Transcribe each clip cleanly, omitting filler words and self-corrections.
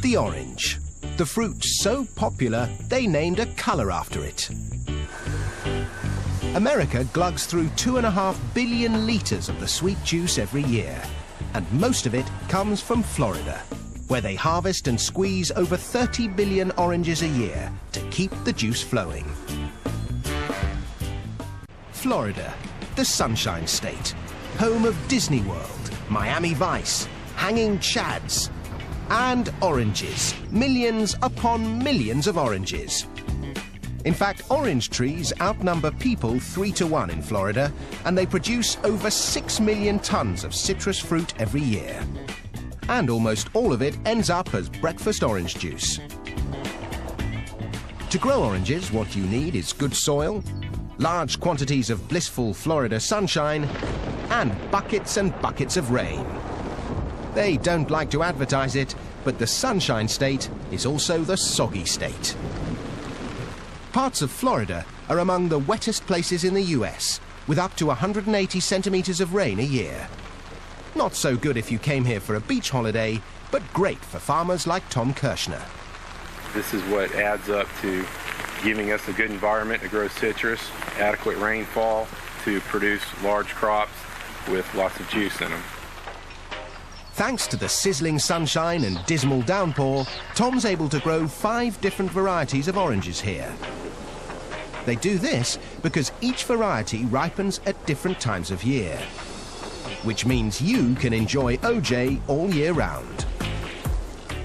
The orange. The fruit so popular, they named a colour after it. America glugs through 2.5 billion litres of the sweet juice every year, and most of it comes from Florida, where they harvest and squeeze over 30 billion oranges a year to keep the juice flowing. Florida, the Sunshine State, home of Disney World, Miami Vice, hanging chads, and oranges. Millions upon millions of oranges. In fact, orange trees outnumber people 3 to 1 in Florida, and they produce over 6 million tons of citrus fruit every year. And almost all of it ends up as breakfast orange juice. To grow oranges, what you need is good soil, large quantities of blissful Florida sunshine, and buckets of rain. They don't like to advertise it, but the Sunshine State is also the soggy state. Parts of Florida are among the wettest places in the US, with up to 180 centimetres of rain a year. Not so good if you came here for a beach holiday, but great for farmers like Tom Kirshner. This is what adds up to giving us a good environment to grow citrus, adequate rainfall to produce large crops with lots of juice in them. Thanks to the sizzling sunshine and dismal downpour, Tom's able to grow 5 different varieties of oranges here. They do this because each variety ripens at different times of year, which means you can enjoy OJ all year round.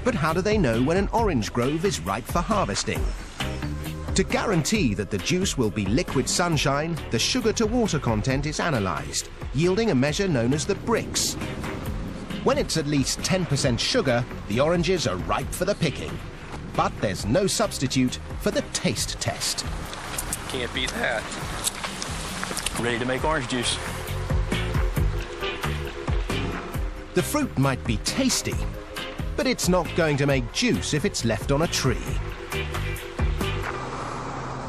But how do they know when an orange grove is ripe for harvesting? To guarantee that the juice will be liquid sunshine, the sugar-to-water content is analysed, yielding a measure known as the Brix. When it's at least 10% sugar, the oranges are ripe for the picking. But there's no substitute for the taste test. Can't beat that. Ready to make orange juice. The fruit might be tasty, but it's not going to make juice if it's left on a tree.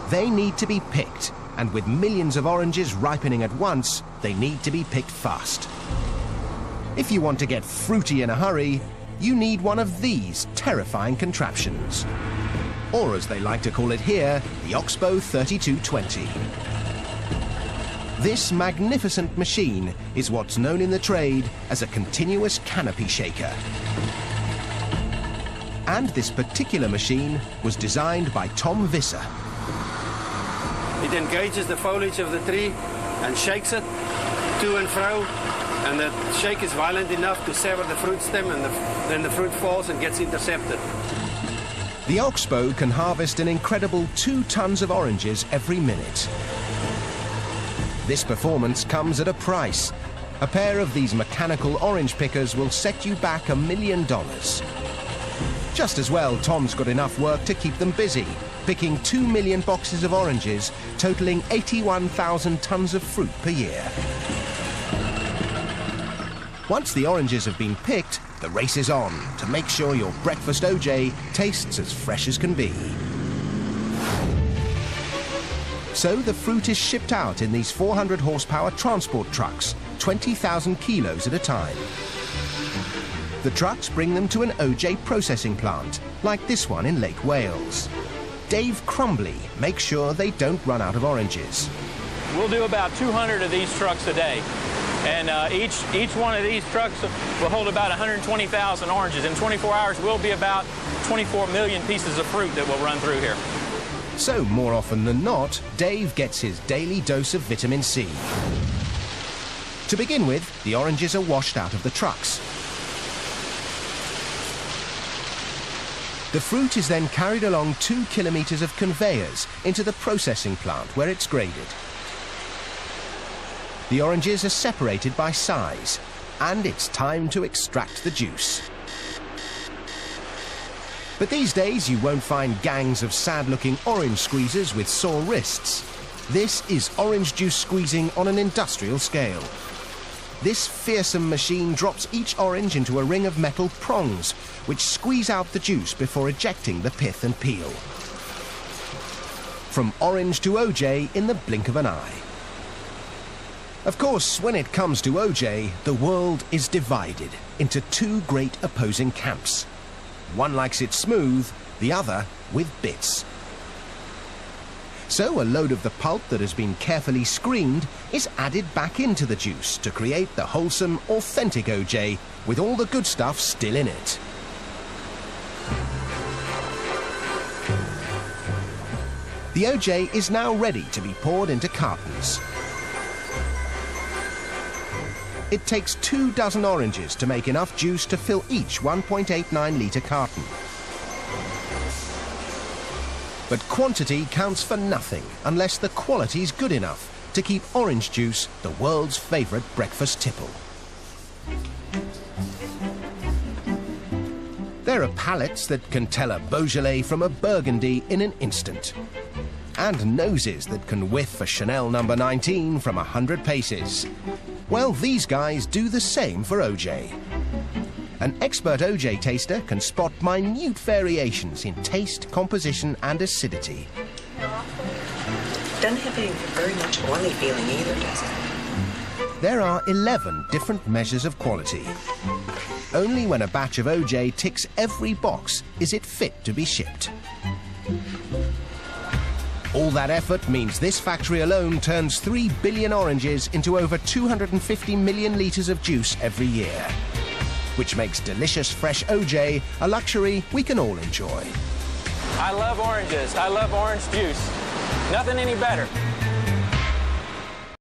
They need to be picked, and with millions of oranges ripening at once, they need to be picked fast. If you want to get fruity in a hurry, you need one of these terrifying contraptions. Or as they like to call it here, the Oxbow 3220. This magnificent machine is what's known in the trade as a continuous canopy shaker. And this particular machine was designed by Tom Visser. It engages the foliage of the tree and shakes it to and fro, and the shake is violent enough to sever the fruit stem, and then the fruit falls and gets intercepted. The Oxbow can harvest an incredible 2 tons of oranges every minute. This performance comes at a price. A pair of these mechanical orange pickers will set you back $1 million. Just as well, Tom's got enough work to keep them busy, picking 2 million boxes of oranges, totaling 81,000 tons of fruit per year. Once the oranges have been picked, the race is on to make sure your breakfast OJ tastes as fresh as can be. So the fruit is shipped out in these 400 horsepower transport trucks, 20,000 kilos at a time. The trucks bring them to an OJ processing plant, like this one in Lake Wales. Dave Crumbly makes sure they don't run out of oranges. We'll do about 200 of these trucks a day. And each one of these trucks will hold about 120,000 oranges. In 24 hours, we'll be about 24 million pieces of fruit that will run through here. So, more often than not, Dave gets his daily dose of vitamin C. To begin with, the oranges are washed out of the trucks. The fruit is then carried along 2 kilometers of conveyors into the processing plant where it's graded. The oranges are separated by size, and it's time to extract the juice. But these days you won't find gangs of sad-looking orange squeezers with sore wrists. This is orange juice squeezing on an industrial scale. This fearsome machine drops each orange into a ring of metal prongs, which squeeze out the juice before ejecting the pith and peel. From orange to OJ in the blink of an eye. Of course, when it comes to OJ, the world is divided into 2 great opposing camps. One likes it smooth, the other with bits. So a load of the pulp that has been carefully screened is added back into the juice to create the wholesome, authentic OJ with all the good stuff still in it. The OJ is now ready to be poured into cartons. It takes 24 oranges to make enough juice to fill each 1.89-litre carton. But quantity counts for nothing unless the quality's good enough to keep orange juice the world's favourite breakfast tipple. There are palates that can tell a Beaujolais from a Burgundy in an instant. And noses that can whiff a Chanel No. 19 from 100 paces. Well, these guys do the same for OJ. An expert OJ taster can spot minute variations in taste, composition and acidity. Doesn't have a very much oily feeling either, does it? There are 11 different measures of quality. Only when a batch of OJ ticks every box is it fit to be shipped. All that effort means this factory alone turns 3 billion oranges into over 250 million litres of juice every year, which makes delicious fresh OJ a luxury we can all enjoy. I love oranges. I love orange juice. Nothing any better.